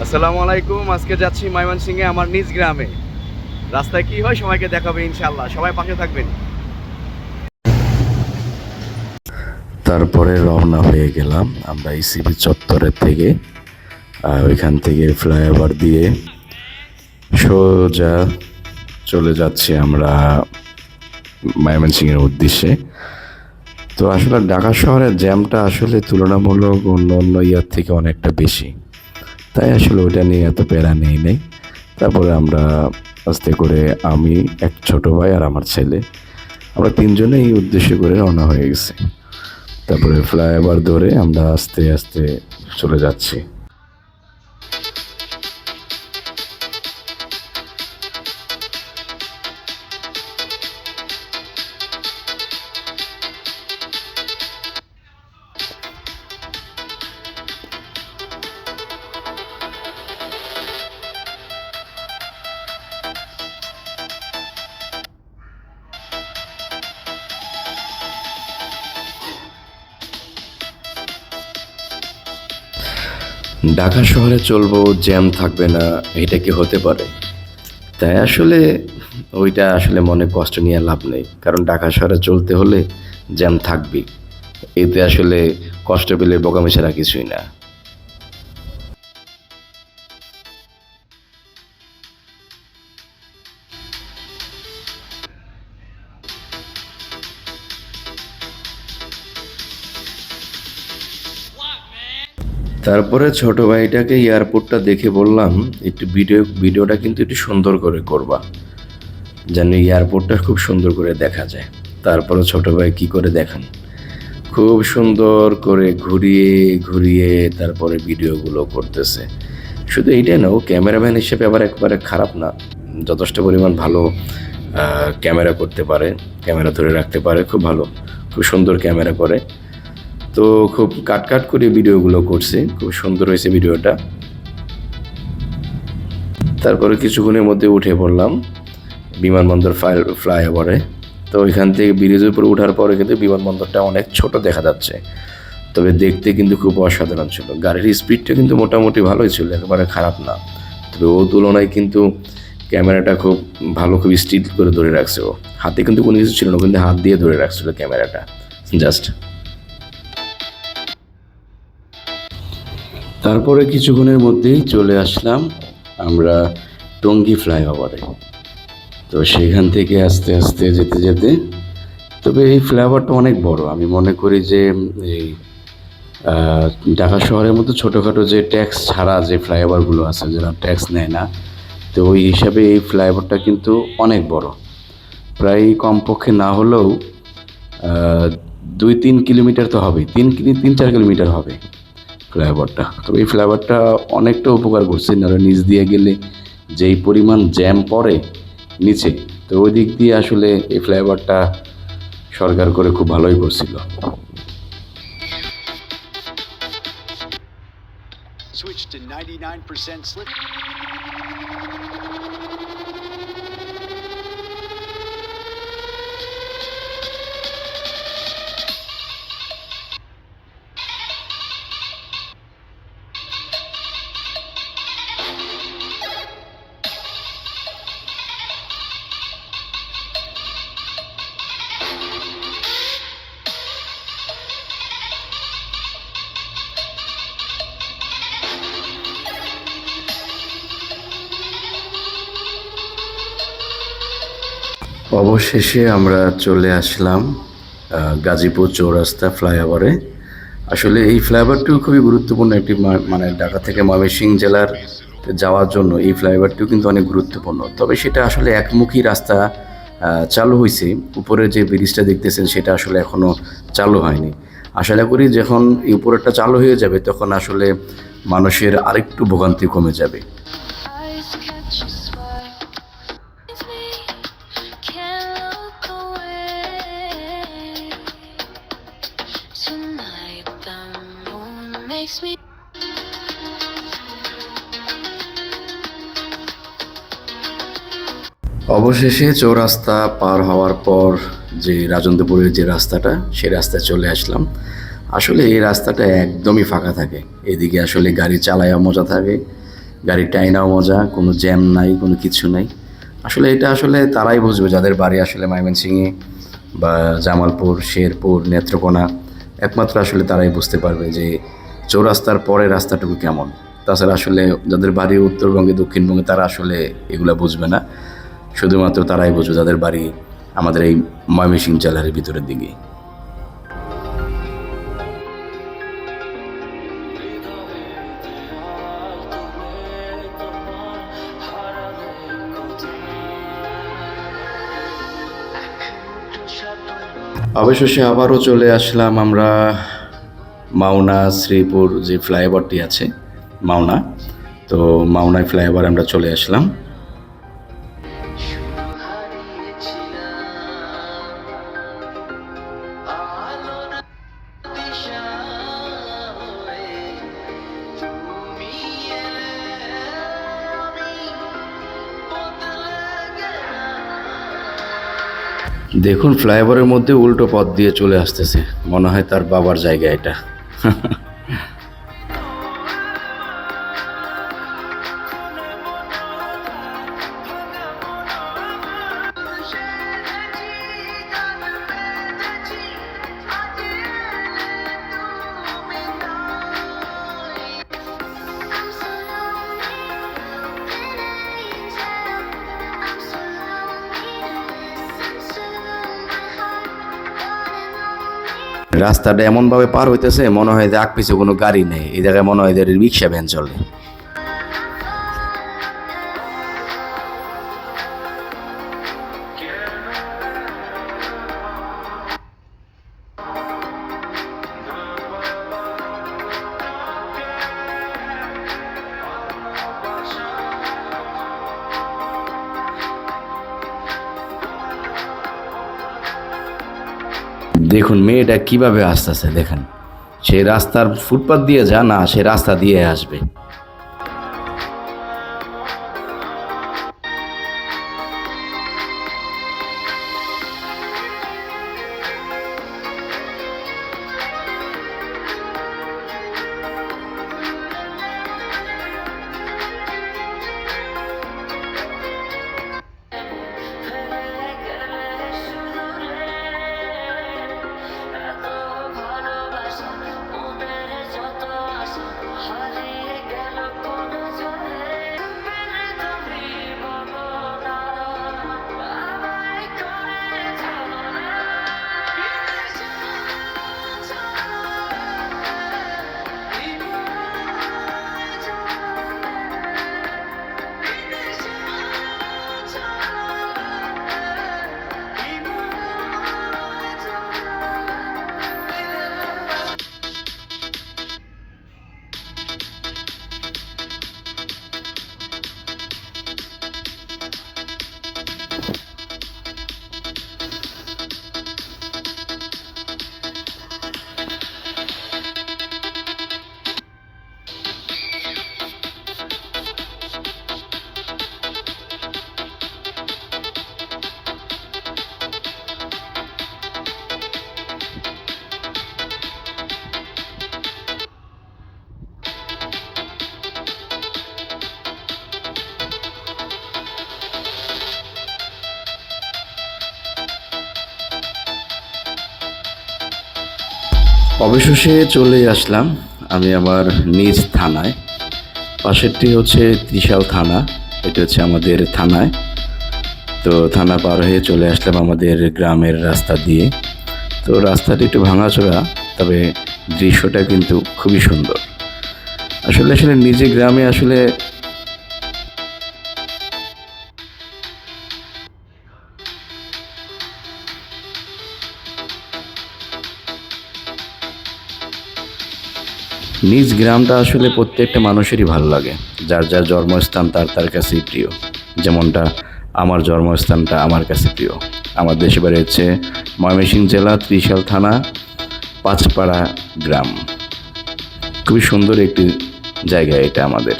আসসালামু আলাইকুম। আজকে যাচ্ছি ময়মনসিংহে আমার নিজ গ্রামে। রাস্তায় কি হয় সবাইকে দেখাবে ইনশাআল্লাহ। সবাই পাশে থাকবেন। তারপরে রওনা হয়ে গেলাম আমরা ইসিবি চত্বরের থেকে। ওইখান থেকে ফ্লাইওভার দিয়ে সোজা চলে যাচ্ছি আমরা ময়মনসিংহের উদ্দেশ্যে। তো আসলে ঢাকা শহরের জ্যামটা আসলে তুলনামূলক অন্য অন্য ইয়ার থেকে অনেকটা বেশি, তাই আসলে ওইটা নিয়ে এত প্যারা নেই। তারপরে আমরা আস্তে করে আমি, এক ছোট ভাই আর আমার ছেলে, আমরা তিনজনে এই উদ্দেশ্য করে রওনা হয়ে গেছি। তারপরে ফ্লাইওভার ধরে আমরা আস্তে আস্তে চলে যাচ্ছি। ঢাকা শহরে চলবো, জ্যাম থাকবে না, এটা কি হতে পারে? তাই আসলে ওইটা আসলে মনে কষ্ট নিয়ে লাভ নেই, কারণ ঢাকা শহরে চলতে হলে জ্যাম থাকবেই। এতে আসলে কষ্ট পেলে বোকামি ছাড়া কিছুই না। তারপরে ছোট ভাইটাকে এয়ারপোর্টটা দেখে বললাম, একটু ভিডিওটা কিন্তু একটু সুন্দর করে করবা, যেন এয়ারপোর্টটা খুব সুন্দর করে দেখা যায়। তারপরে ছোট ভাই কি করে দেখান, খুব সুন্দর করে ঘুরিয়ে ঘুরিয়ে তারপরে ভিডিওগুলো করতেছে। শুধু এইটাই না, ও ক্যামেরাম্যান হিসেবে আবার একবারে খারাপ না, যথেষ্ট পরিমাণ ভালো ক্যামেরা করতে পারে, ক্যামেরা ধরে রাখতে পারে, খুব ভালো, খুব সুন্দর ক্যামেরা করে। তো খুব কাট করে ভিডিওগুলো করছে, খুব সুন্দর হয়েছে ভিডিওটা। তারপরে কিছুক্ষণের মধ্যে উঠে পড়লাম বিমানবন্দর ফ্লাইওভারে। তো ওইখান থেকে ব্রিজের উপরে ওঠার পরে কিন্তু বিমানবন্দরটা অনেক ছোট দেখা যাচ্ছে, তবে দেখতে কিন্তু খুব অসাধারণ ছিল। গাড়ির স্পিডটা কিন্তু মোটামুটি ভালোই ছিল, একেবারে খারাপ না। তবে ও তুলনায় কিন্তু ক্যামেরাটা খুব ভালো, খুব স্টিল করে ধরে রাখছে। ও হাতে কিন্তু কোনো কিছু ছিল না, কিন্তু হাত দিয়ে ধরে রাখছিল ক্যামেরাটা জাস্ট। তারপরে কিছুক্ষণের মধ্যেই চলে আসলাম আমরা টঙ্গী ফ্লাইওভারে। তো সেখান থেকে আস্তে আস্তে যেতে যেতে, তবে এই ফ্লাইওভারটা অনেক বড়। আমি মনে করি যে এই ঢাকা শহরের মতো ছোটোখাটো যে ট্যাক্স ছাড়া যে ফ্লাইওভারগুলো আছে, যারা ট্যাক্স নেয় না, তো ওই হিসাবে এই ফ্লাইওভারটা কিন্তু অনেক বড়। প্রায় কমপক্ষে না হলেও 2-3 কিলোমিটার তো হবেই, 3-4 কিলোমিটার হবে ফ্লাইওভারটা। তবে এই ফ্লাইওভারটা অনেকটা উপকার করছে, নাহলে নিচ দিয়ে গেলে যেই পরিমাণ জ্যাম পড়ে নিচে, তো ওই দিক দিয়ে আসলে এই ফ্লাইওভারটা সরকার করে খুব ভালোই করছিল। Switch to 99% slip. অবশেষে আমরা চলে আসলাম গাজীপুর চৌরাস্তা ফ্লাইওভারে। আসলে এই ফ্লাইওভারটিও খুবই গুরুত্বপূর্ণ একটি, মানে ঢাকা থেকে ময়মনসিংহ জেলার যাওয়ার জন্য এই ফ্লাইওভারটিও কিন্তু অনেক গুরুত্বপূর্ণ। তবে সেটা আসলে একমুখী রাস্তা চালু হয়েছে। উপরে যে ব্রিজটা দেখতেছেন সেটা আসলে এখনও চালু হয়নি। আশা করি যখন এই উপরেরটা চালু হয়ে যাবে তখন আসলে মানুষের আরেকটু ভোগান্তি কমে যাবে। Eyes catch a smile. It's me, can't look away. Tonight the moon makes me. অবশেষে চৌরাস্তা পার হওয়ার পর যে রাজেন্দ্রপুরের যে রাস্তাটা, সেই রাস্তায় চলে আসলাম। আসলে এই রাস্তাটা একদমই ফাঁকা থাকে, এদিকে আসলে গাড়ি চালায়া মজা থাকে, গাড়ি টাইনাও মজা, কোনো জ্যাম নাই, কোনো কিছু নাই। আসলে এটা আসলে তারাই বুঝবে যাদের বাড়ি আসলে ময়মনসিংহে বা জামালপুর, শেরপুর, নেত্রকোনা, একমাত্র আসলে তারাই বুঝতে পারবে যে চৌরাস্তার পরে রাস্তাটুকু কেমন। তাছাড়া আসলে যাদের বাড়ি উত্তরবঙ্গে, দক্ষিণবঙ্গে, তারা আসলে এগুলা বুঝবে না। শুধুমাত্র তারাই বুঝবে যাদের বাড়ি আমাদের এই ময়মনসিংহ জেলার ভিতরের দিকে। অবশেষে আবারও চলে আসলাম আমরা মাওনা শ্রীপুর যে ফ্লাইওভারটি আছে মাওনা, তো মাওনায় ফ্লাইওভার আমরা চলে আসলাম। দেখুন ফ্লাইওভারের মধ্যে উল্টো পথ দিয়ে চলে আসতেছে, মনে হয় তার বাবার জায়গা এটা। I'm so lonely, an angel. I'm so lonely, listen to my heart, one and only. রাস্তাটা এমনভাবে পার হইতেছে মনে হয় যে আগ পিছু কোনো গাড়ি নেই, এই জায়গায় মনে হয় যে রিক্সা ভ্যান চলে। দেখুন মেয়েটা কিভাবে আসতেছে, দেখেন সে রাস্তার ফুটপাত দিয়ে যা না, সে রাস্তা দিয়ে আসবে। অবশেষে চলে আসলাম আমি আমার নিজ থানায়। পাশেরটি হচ্ছে ত্রিশাল থানা, এটা হচ্ছে আমাদের থানায়। তো থানা পার হয়ে চলে আসলাম আমাদের গ্রামের রাস্তা দিয়ে। তো রাস্তাটি একটু ভাঙাচোরা, তবে দৃশ্যটা কিন্তু খুবই সুন্দর। আসলে আসলে নিজে গ্রামে আসলে নিজ গ্রামটা আসলে প্রত্যেকটা মানুষেরই ভালো লাগে। যার যার জন্মস্থান তার তার কাছেই প্রিয়। যেমনটা আমার জন্মস্থানটা আমার কাছে প্রিয়। আমার দেশে বাড়ি হচ্ছে ময়মনসিংহ জেলা ত্রিশাল থানা পাঁচপাড়া গ্রাম। খুবই সুন্দর একটি জায়গা এটা আমাদের।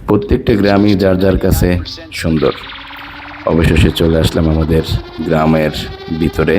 প্রত্যেকটা গ্রামই যার যার কাছে সুন্দর। অবশেষে চলে আসলাম আমাদের গ্রামের ভিতরে।